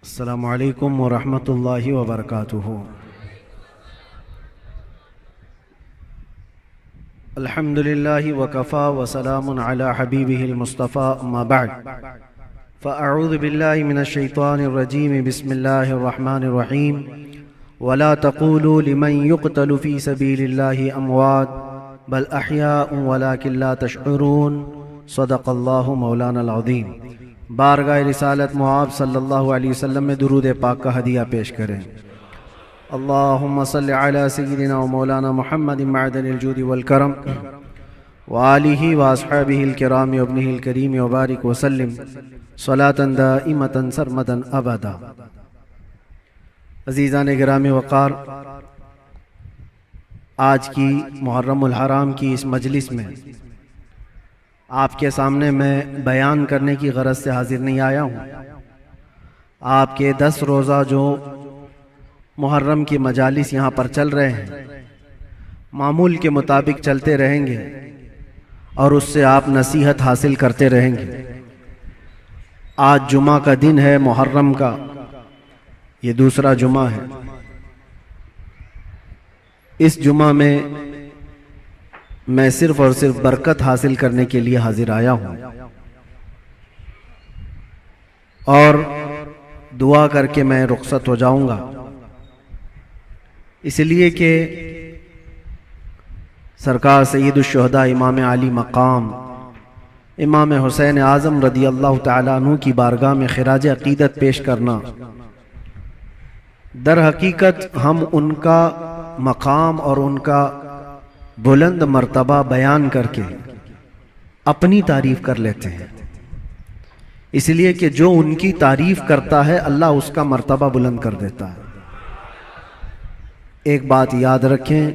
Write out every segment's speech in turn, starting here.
अस्सलामु अलैकुम वरहमतुल्लाहि वबरकातुहू। अल्हम्दुलिल्लाहि वकफ़ा वसलामुन अला हबीबिहिल मुस्तफ़ा अम्मा बअद फ़अऊज़ु बिल्लाहि मिनश शैतानिर रजीम बिस्मिल्लाहिर रहमानिर रहीम वला तक़ूलू लिमन युक़तलु फ़ी सबीलिल्लाहि अमवात बल अहयाउन वलाकिन ला तशऊरून सदक़ल्लाहु मौलानाल अज़ीम। बारगाह रिसालत मुआब सल्लल्लाहु अलैहि वसल्लम में दुरूद पाक का हदिया पेश करें। अल्लाहुम्मा सल्लि अला सय्यिदिना व मौलाना मुहम्मदिन मअदनिल जूदि वल करम व आलिहि व अस्हाबिहिल किराम व इब्निहिल करीम व बारिक व सल्लिम सलातन दाइमतन सरमदन अबदा। अज़ीज़ान गिरामी वक़ार, आज की मुहर्रमुल हराम की इस मजलिस में आपके सामने मैं बयान करने की गरज से हाजिर नहीं आया हूँ। आपके 10 रोज़ा जो मुहर्रम की मजालिस यहाँ पर चल रहे हैं, मामूल के मुताबिक चलते रहेंगे और उससे आप नसीहत हासिल करते रहेंगे। आज जुमा का दिन है, मुहर्रम का ये दूसरा जुमा है। इस जुमा में मैं सिर्फ और सिर्फ बरकत हासिल करने के लिए हाजिर आया हूँ और दुआ करके मैं रुखसत हो जाऊंगा, इसलिए कि सरकार सय्यदुश्शुहदा इमाम आली मकाम इमाम हुसैन आज़म रदी अल्लाह तआला अन्हु की बारगाह में खिराज अकीदत पेश करना, दर हकीकत हम उनका मकाम और उनका बुलंद मर्तबा बयान करके अपनी तारीफ कर लेते हैं, इसलिए कि जो उनकी तारीफ करता है अल्लाह उसका मर्तबा बुलंद कर देता है। एक बात याद रखें,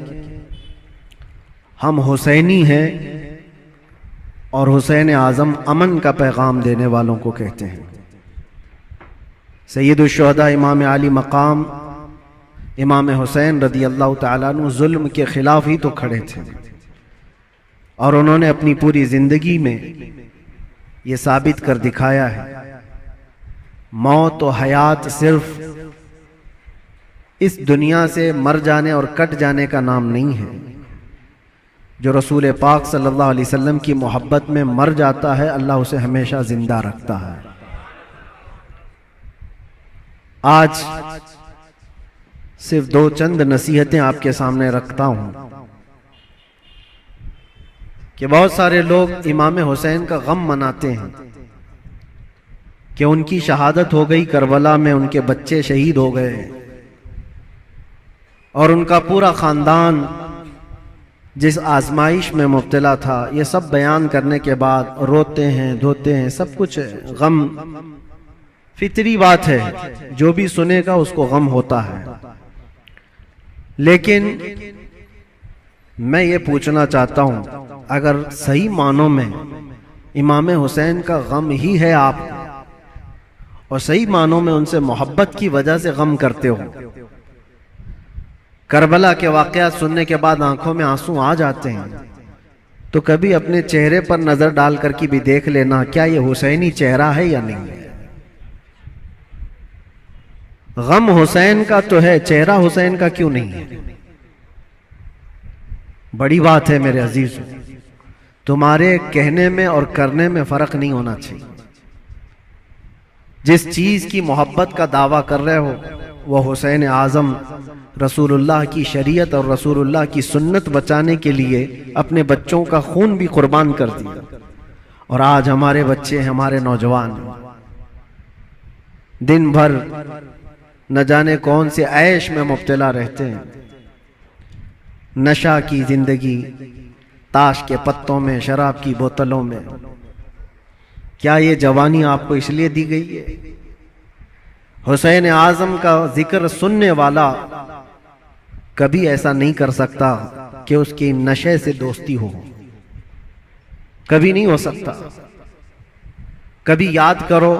हम हुसैनी हैं और हुसैन आज़म अमन का पैगाम देने वालों को कहते हैं। सय्यदुश्शुहदा इमाम आली मकाम इमाम हुसैन रदी अल्लाह तआला अन्हु जुल्म के खिलाफ ही तो खड़े थे और उन्होंने अपनी पूरी जिंदगी में ये साबित कर दिखाया है, मौत और हयात सिर्फ इस दुनिया से मर जाने और कट जाने का नाम नहीं है। जो रसूल पाक सल्लल्लाहु अलैहि वसल्लम की मोहब्बत में मर जाता है, अल्लाह उसे हमेशा जिंदा रखता है। आज सिर्फ 2 चंद नसीहतें आपके सामने रखता हूं कि बहुत सारे लोग इमाम हुसैन का गम मनाते हैं कि उनकी शहादत हो गई, करबला में उनके बच्चे शहीद हो गए और उनका पूरा खानदान जिस आजमाइश में मुब्तला था, ये सब बयान करने के बाद रोते हैं, धोते हैं, सब कुछ है। गम फितरी बात है, जो भी सुनेगा उसको गम होता है। लेकिन मैं ये पूछना चाहता हूं, अगर सही मानों में इमाम हुसैन का गम ही है आप और सही मानों में उनसे मोहब्बत की वजह से गम करते हो, करबला के वाकयात सुनने के बाद आंखों में आंसू आ जाते हैं, तो कभी अपने चेहरे पर नजर डाल करके भी देख लेना, क्या ये हुसैनी चेहरा है या नहीं। गम हुसैन का तो है, चेहरा हुसैन का क्यों नहीं है। बड़ी बात है मेरे अजीज, तुम्हारे कहने में और करने में फर्क नहीं होना चाहिए। जिस चीज की मोहब्बत का दावा कर रहे हो वह हुसैन आजम रसूलुल्लाह की शरीयत और रसूलुल्लाह की सुन्नत बचाने के लिए अपने बच्चों का खून भी कुर्बान कर दिया, और आज हमारे बच्चे, हमारे नौजवान दिन भर न जाने कौन से ऐश में मुब्तला रहते हैं। नशा की जिंदगी, ताश के पत्तों में, शराब की बोतलों में। क्या ये जवानी आपको इसलिए दी गई है? हुसैन आजम का जिक्र सुनने वाला कभी ऐसा नहीं कर सकता कि उसकी नशे से दोस्ती हो, कभी नहीं हो सकता। कभी याद करो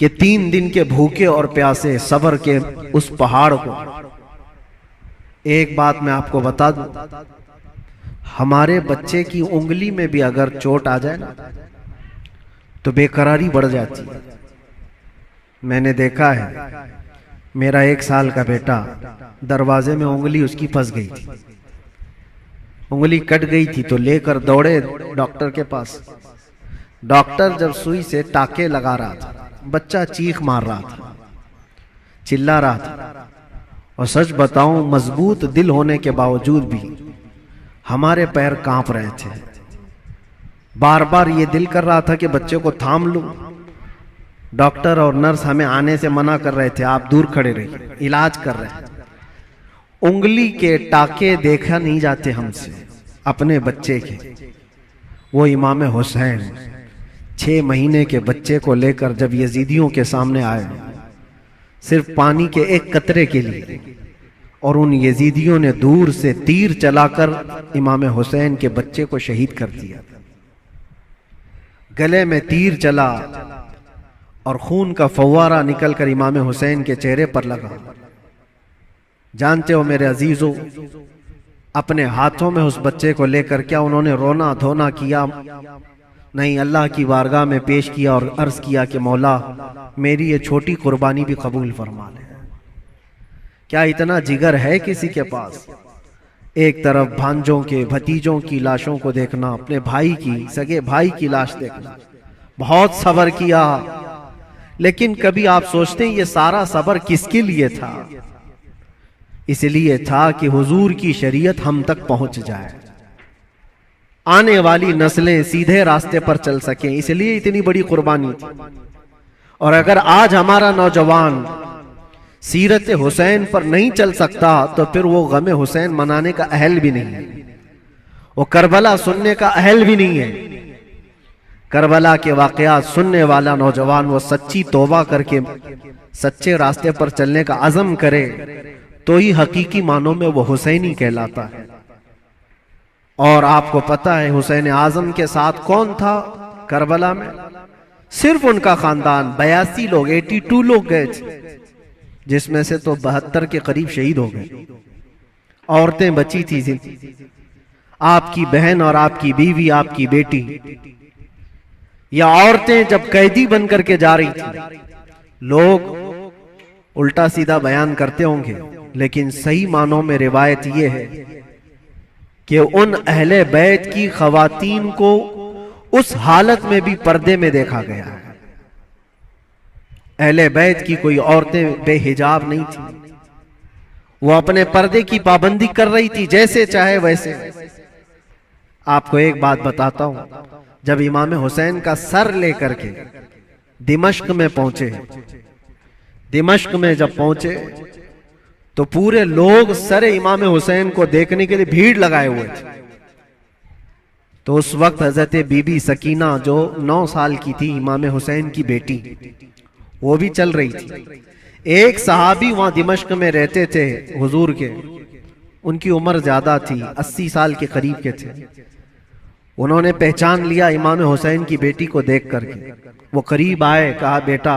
कि 3 दिन के भूखे और प्यासे सब्र के उस पहाड़ को। एक बात मैं आपको बता दूं, हमारे बच्चे की उंगली में भी अगर चोट आ जाए ना तो बेकरारी बढ़ जाती है। मैंने देखा है, मेरा 1 साल का बेटा दरवाजे में उंगली उसकी फंस गई थी, उंगली कट गई थी, तो लेकर दौड़े डॉक्टर के पास। डॉक्टर जब सुई से टाके लगा रहा था, बच्चा चीख मार रहा था, चिल्ला रहा था। और सच बताऊं, मजबूत दिल होने के बावजूद भी हमारे पैर कांप रहे थे। बार बार ये दिल कर रहा था कि बच्चे को थाम लूं। डॉक्टर और नर्स हमें आने से मना कर रहे थे, आप दूर खड़े रहिए, इलाज कर रहे हैं। उंगली के टाके देखा नहीं जाते हमसे अपने बच्चे के। वो इमाम हुसैन 6 महीने के बच्चे को लेकर जब यजीदियों के सामने आए, सिर्फ पानी के एक कतरे के लिए, और उन यजीदियों ने दूर से तीर चलाकर इमाम हुसैन के बच्चे को शहीद कर दिया। गले में तीर चला और खून का फव्वारा निकलकर इमाम हुसैन के चेहरे पर लगा। जानते हो मेरे अजीजों, अपने हाथों में उस बच्चे को लेकर क्या उन्होंने रोना धोना किया? नहीं, अल्लाह की बारगाह में पेश किया और अर्ज किया कि मौला मेरी ये छोटी कुर्बानी भी कबूल फरमा ले। क्या इतना जिगर है किसी के पास? एक तरफ भांजों के भतीजों की लाशों को देखना, अपने भाई की, सगे भाई की लाश देखना, बहुत सब्र किया, लेकिन कभी आप सोचते हैं ये सारा सब्र किसके लिए था? इसलिए था कि हुजूर की शरीयत हम तक पहुंच जाए, आने वाली नस्लें सीधे रास्ते पर चल सकें, इसलिए इतनी बड़ी कुर्बानी थी। और अगर आज हमारा नौजवान सीरत हुसैन पर नहीं चल सकता तो फिर वो गम हुसैन मनाने का अहल भी नहीं है, वो करबला सुनने का अहल भी नहीं है। करबला के वाकयात सुनने वाला नौजवान वो सच्ची तौबा करके सच्चे रास्ते पर चलने का अज़म करे तो ही हकीकी मानों में वो हुसैनी कहलाता है। और आपको पता है हुसैन आजम के साथ कौन था करबला में? सिर्फ उनका खानदान। 82 लोग, 82 लोग गए थे, जिसमें से तो 72 के करीब शहीद हो गए। औरतें बची थी, आपकी बहन और आपकी बीवी, आपकी बेटी, या औरतें जब कैदी बन करके जा रही थी। लोग उल्टा सीधा बयान करते होंगे, लेकिन सही मानों में रिवायत यह है कि उन अहले बैत की खवातीन को उस हालत में भी पर्दे में देखा गया है। अहले बैत की कोई औरतें बेहिजाब नहीं थी, वो अपने पर्दे की पाबंदी कर रही थी, जैसे चाहे वैसे। आपको एक बात बताता हूं, जब इमाम हुसैन का सर लेकर के दिमश्क में पहुंचे, दिमश्क में जब पहुंचे तो पूरे लोग सर इमाम हुसैन को देखने के लिए भीड़ लगाए हुए थे। तो उस वक्त हजरत बीबी सकीना जो 9 साल की थी, इमाम हुसैन की बेटी, वो भी चल रही थी। एक सहाबी वहां दिमश्क में रहते थे हुजूर के, उनकी उम्र ज्यादा थी, 80 साल के करीब के थे। उन्होंने पहचान लिया इमाम हुसैन की बेटी को देख करके। वो करीब आए, कहा बेटा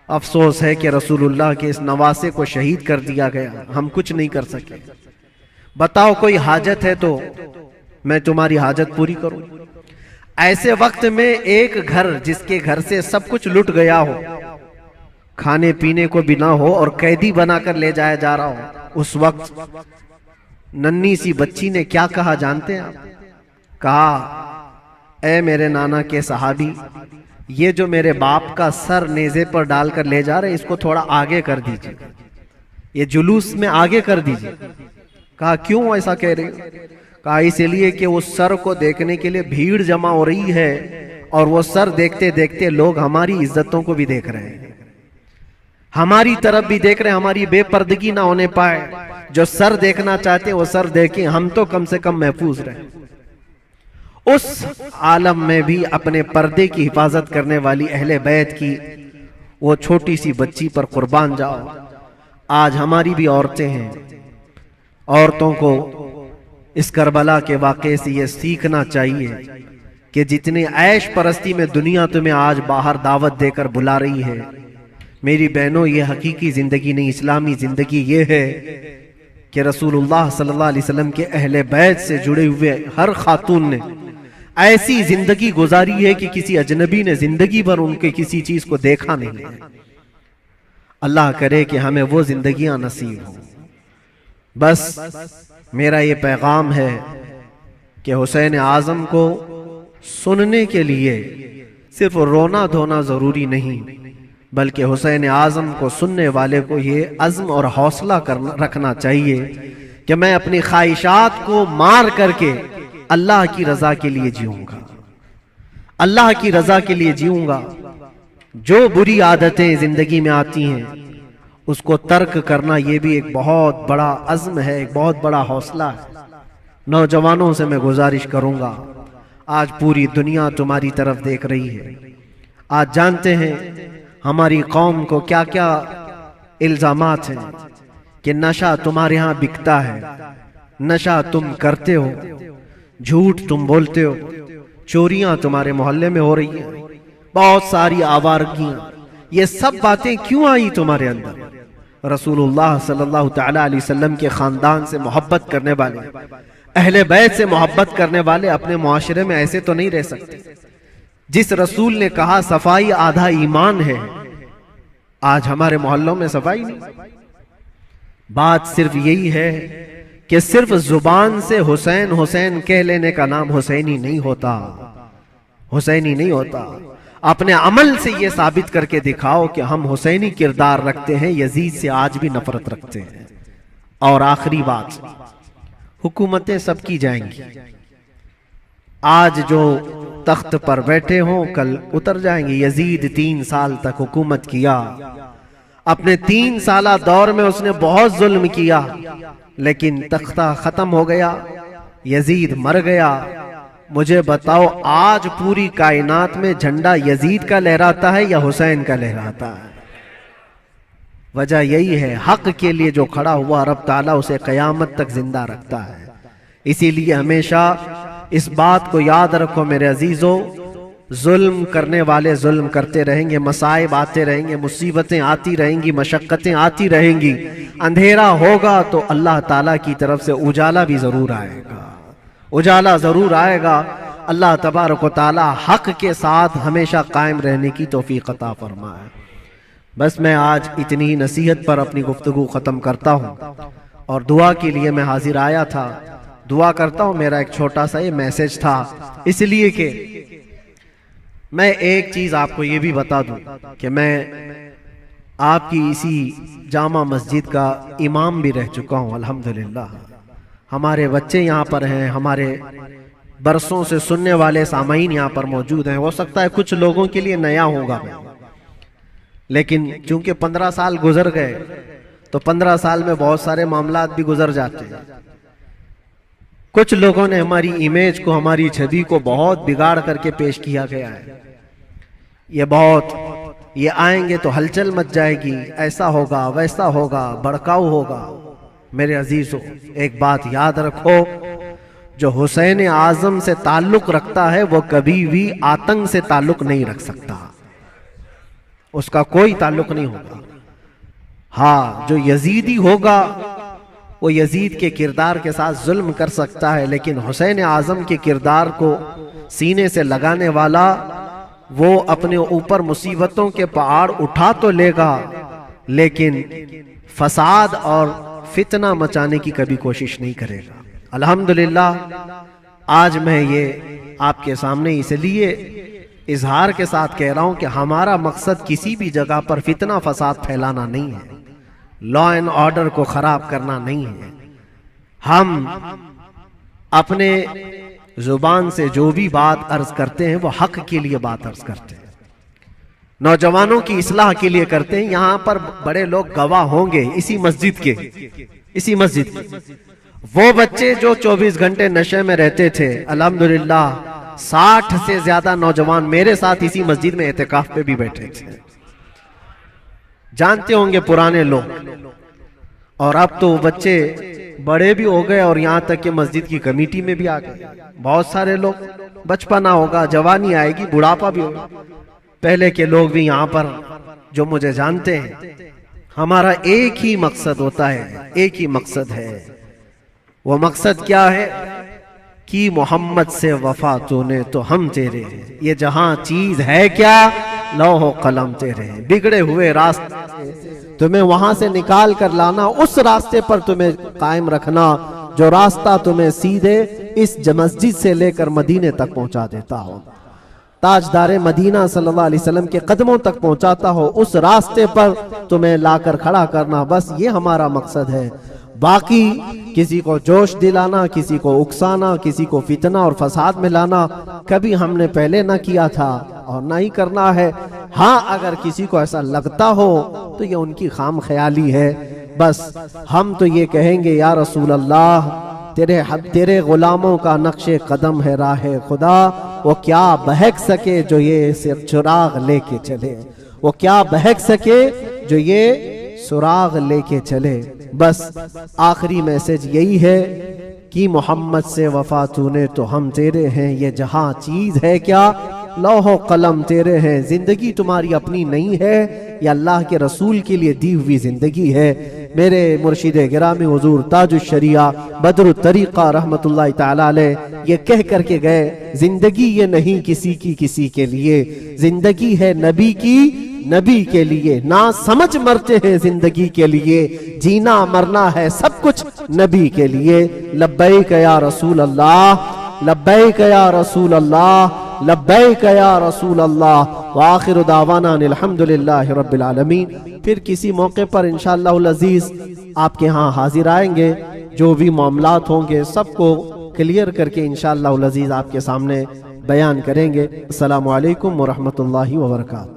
अफसोस है कि रसूलुल्लाह के इस नवासे को शहीद कर दिया गया, हम कुछ नहीं कर सके। बताओ कोई हाजत है तो मैं तुम्हारी हाजत पूरी करूं। ऐसे वक्त में एक घर, जिसके घर से सब कुछ लुट गया हो, खाने पीने को भी ना हो और कैदी बनाकर ले जाया जा रहा हो, उस वक्त नन्ही सी बच्ची ने क्या कहा जानते हैं आप? कहा, ऐ मेरे नाना के सहाबी, ये जो मेरे बाप का सर नेज़े पर डालकर ले जा रहे, इसको थोड़ा आगे कर दीजिए, ये जुलूस में आगे कर दीजिए। कहा क्यों ऐसा कह रहे हो? कहा इसलिए कि उस सर को देखने के लिए भीड़ जमा हो रही है, और वो सर देखते देखते लोग हमारी इज्जतों को भी देख रहे हैं, हमारी तरफ भी देख रहे हैं, हमारी बेपर्दगी ना होने पाए। जो सर देखना चाहते वो सर देखें, हम तो कम से कम महफूज रहे। उस आलम में भी अपने पर्दे की हिफाजत करने वाली अहले बैत की वो छोटी सी बच्ची पर कुर्बान जाओ। आज हमारी भी औरतें हैं, औरतों को इस करबला के वाक़े से ये सीखना चाहिए कि जितने ऐश परस्ती में दुनिया तुम्हें आज बाहर दावत देकर बुला रही है, मेरी बहनों, ये हकीकी जिंदगी नहीं, इस्लामी जिंदगी ये है कि रसूलुल्लाह सल्लल्लाहु अलैहि वसल्लम के अहले बैत से जुड़े हुए हर खातून ने ऐसी जिंदगी गुजारी है कि किसी अजनबी ने जिंदगी भर उनके किसी चीज को देखा नहीं है। अल्लाह करे कि हमें वो जिंदगियां नसीब हो। बस मेरा ये पैगाम है कि हुसैन आज़म को सुनने के लिए सिर्फ रोना धोना ज़रूरी नहीं, बल्कि हुसैन आज़म को सुनने वाले को ये अज़्म और हौसला रखना चाहिए कि मैं अपनी ख्वाहिशात को मार करके अल्लाह की रज़ा के लिए जीऊँगा, अल्लाह की रज़ा के लिए जीऊँगा। जो बुरी आदतें ज़िंदगी में आती हैं उसको तर्क करना ये भी एक बहुत बड़ा अज़्म है, एक बहुत बड़ा हौसला है। नौजवानों से मैं गुजारिश करूँगा, आज पूरी दुनिया तुम्हारी तरफ देख रही है। आज जानते हैं हमारी कौम को क्या क्या इल्ज़ामात हैं कि नशा तुम्हारे यहाँ बिकता है, नशा तुम करते हो, झूठ तुम बोलते हो, चोरियां तुम्हारे मोहल्ले में हो रही हैं, बहुत सारी आवारगियां। ये सब बातें क्यों आई तुम्हारे अंदर? रसूलुल्लाह सल्लल्लाहु तआला अलैहि वसल्लम के खानदान से मोहब्बत करने वाले, अहले बैत से मोहब्बत करने वाले अपने मुआशरे में ऐसे तो नहीं रह सकते। जिस रसूल ने कहा सफाई आधा ईमान है, आज हमारे मोहल्लों में सफाई नहीं। बात सिर्फ यही है कि सिर्फ जुबान से हुसैन हुसैन कह लेने का नाम हुसैनी नहीं होता, हुसैनी नहीं होता। अपने अमल से यह साबित करके दिखाओ कि हम हुसैनी किरदार रखते हैं, यजीद से आज भी नफरत रखते हैं। और आखिरी बात, हुकूमतें सबकी जाएंगी। आज जो तख्त पर बैठे हों कल उतर जाएंगे। यजीद 3 साल तक हुकूमत किया, अपने 3 साला दौर में उसने बहुत जुल्म किया, लेकिन तख्ता खत्म हो गया, यजीद मर गया। मुझे बताओ आज पूरी कायनात में झंडा यजीद का लहराता है या हुसैन का लहराता है? वजह यही है, हक के लिए जो खड़ा हुआ रब ताला उसे कयामत तक जिंदा रखता है। इसीलिए हमेशा इस बात को याद रखो मेरे अजीजों, जुल्म करने वाले जुल्म करते रहेंगे, मसाइब आते रहेंगे, मुसीबतें आती रहेंगी, मशक्कतें आती रहेंगी। अंधेरा होगा तो अल्लाह ताला की तरफ से उजाला भी जरूर आएगा, उजाला जरूर आएगा। अल्लाह तबारक व तआला हक के साथ हमेशा कायम रहने की तौफीक अता फरमाए। बस मैं आज इतनी नसीहत पर अपनी गुफ्तगू ख़त्म करता हूँ और दुआ के लिए मैं हाजिर आया था। दुआ करता हूँ, मेरा एक छोटा सा ये मैसेज था, इसलिए कि मैं एक चीज़ आपको ये भी बता दूँ कि मैं आपकी इसी जामा मस्जिद का इमाम भी रह चुका हूँ अल्हम्दुलिल्लाह। हमारे बच्चे यहाँ पर हैं, हमारे बरसों से सुनने वाले सामाईन यहाँ पर मौजूद हैं। हो सकता है कुछ लोगों के लिए नया होगा, लेकिन चूंकि 15 साल गुजर गए तो 15 साल में बहुत सारे मामलात भी गुजर जाते हैं। कुछ लोगों ने हमारी इमेज को, हमारी छवि को बहुत बिगाड़ करके पेश किया गया है। ये आएंगे तो हलचल मच जाएगी, ऐसा होगा वैसा होगा, भड़काऊ होगा। मेरे अजीजों, एक बात याद रखो, जो हुसैन आजम से ताल्लुक रखता है वो कभी भी आतंक से ताल्लुक नहीं रख सकता, उसका कोई ताल्लुक नहीं होगा। हाँ, जो यजीदी होगा वो यजीद के किरदार के साथ जुल्म कर सकता है, लेकिन हुसैन आजम के किरदार को सीने से लगाने वाला वो अपने ऊपर मुसीबतों के पहाड़ उठा तो लेगा, लेकिन फसाद और फितना मचाने की कभी कोशिश नहीं करेगा। अल्हम्दुलिल्लाह आज मैं ये आपके सामने इसलिए इजहार के साथ कह रहा हूं कि हमारा मकसद किसी भी जगह पर फितना फसाद फैलाना नहीं है, लॉ एंड ऑर्डर को खराब करना नहीं है। हम अपने जुबान से जो भी बात अर्ज करते हैं वो हक के लिए बात अर्ज करते हैं, नौजवानों की इस्लाह के लिए करते हैं। यहां पर बड़े लोग गवाह होंगे, इसी मस्जिद के वो बच्चे जो 24 घंटे नशे में रहते थे, अल्हम्दुलिल्लाह 60 से ज्यादा नौजवान मेरे साथ इसी मस्जिद में एहतिकाफ पे भी बैठे थे। जानते होंगे पुराने लोग, और अब तो बच्चे बड़े भी हो गए और यहाँ तक कि मस्जिद की कमेटी में भी आ गए। बहुत सारे लोग, बचपना होगा, जवानी आएगी, बुढ़ापा भी होगा। पहले के लोग भी यहाँ पर जो मुझे जानते हैं, हमारा एक ही मकसद होता है, एक ही मकसद है। वो मकसद क्या है कि मोहम्मद से वफा तूने तो हम तेरे हैं, ये जहां चीज है क्या, लौह कलम तेरे हैं। बिगड़े हुए रास्ते तुम्हें वहां से निकाल कर लाना, उस रास्ते पर तुम्हें कायम रखना जो रास्ता तुम्हें सीधे इस मस्जिद से लेकर मदीने तक पहुंचा देता हो, ताजदारे मदीना सल्लल्लाहु अलैहि वसल्लम के कदमों तक पहुंचाता हो, उस रास्ते पर तुम्हें लाकर खड़ा करना, बस ये हमारा मकसद है। बाकी किसी को जोश दिलाना, किसी को उकसाना, किसी को फितना और फसाद में लाना कभी हमने पहले ना किया था और ना ही करना है। हाँ, अगर किसी को ऐसा लगता हो तो ये उनकी खाम ख्याली है। बस हम तो ये कहेंगे, या रसूल अल्लाह, तेरे गुलामों का नक्शे कदम है राह खुदा, वो क्या बहक सके जो ये सुराग लेके चले, वो क्या बहक सके जो ये सुराग लेके चले। बस आखिरी मैसेज यही है कि मोहम्मद से वफा तूने तो हम तेरे हैं, ये जहां चीज है क्या लौहो कलम तेरे हैं, जिंदगी तुम्हारी अपनी नहीं है, ये अल्लाह के रसूल के लिए दी हुई जिंदगी है। मेरे मुर्शिद गिरामी हुजूर ताजुश शरिया बदरुत तरीका रहमतुल्लाह तआला अलैह ये कह करके गए, जिंदगी ये नहीं किसी की किसी के लिए, जिंदगी है नबी की नबी के लिए, ना समझ मरते हैं जिंदगी के लिए, जीना मरना है सब कुछ नबी के लिए। लब्बैक या रसूल अल्लाह, लब्बैक या रसूल अल्लाह, लब्बैक या रसूल अल्लाह। व आखिरु दावाना अल्हम्दुलिल्लाहि रब्बिल आलमीन। फिर किसी मौके पर इंशाअल्लाहुल अजीज आपके यहाँ हाजिर आएंगे, जो भी मामलात होंगे सबको क्लियर करके इंशाअल्लाहुल अजीज आपके सामने बयान करेंगे। अस्सलामु अलैकुम व रहमतुल्लाहि व बरकातहू।